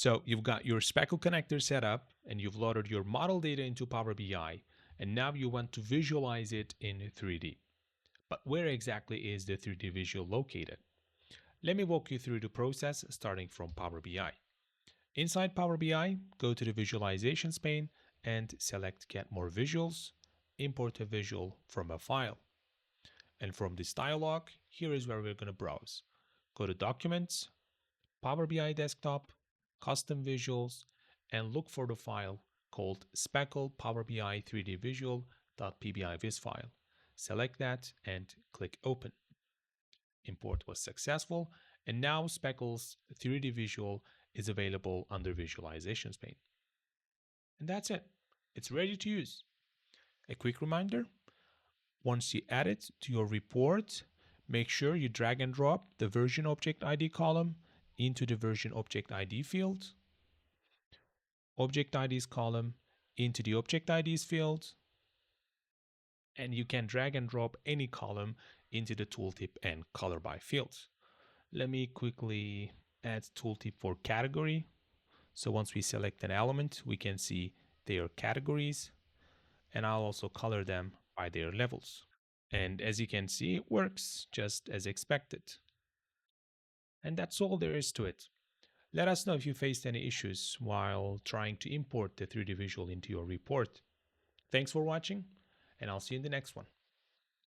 So you've got your Speckle connector set up and you've loaded your model data into Power BI, and now you want to visualize it in 3D. But where exactly is the 3D visual located? Let me walk you through the process starting from Power BI. Inside Power BI, go to the Visualizations pane and select Get More Visuals, import a visual from a file. And from this dialog, here is where we're going to browse. Go to Documents, Power BI Desktop, Custom Visuals, and look for the file called Speckle PowerBI 3D Visual.pbi viz file. Select that and click Open. Import was successful, and now Speckle's 3D visual is available under Visualizations pane. And that's it. It's ready to use. A quick reminder, once you add it to your report, make sure you drag and drop the version object ID column into the version object ID field, object IDs column into the object IDs field, and you can drag and drop any column into the tooltip and color by fields. Let me quickly add tooltip for category. So once we select an element, we can see their categories, and I'll also color them by their levels. And as you can see, it works just as expected. And that's all there is to it. Let us know if you faced any issues while trying to import the 3D visual into your report. Thanks for watching, and I'll see you in the next one.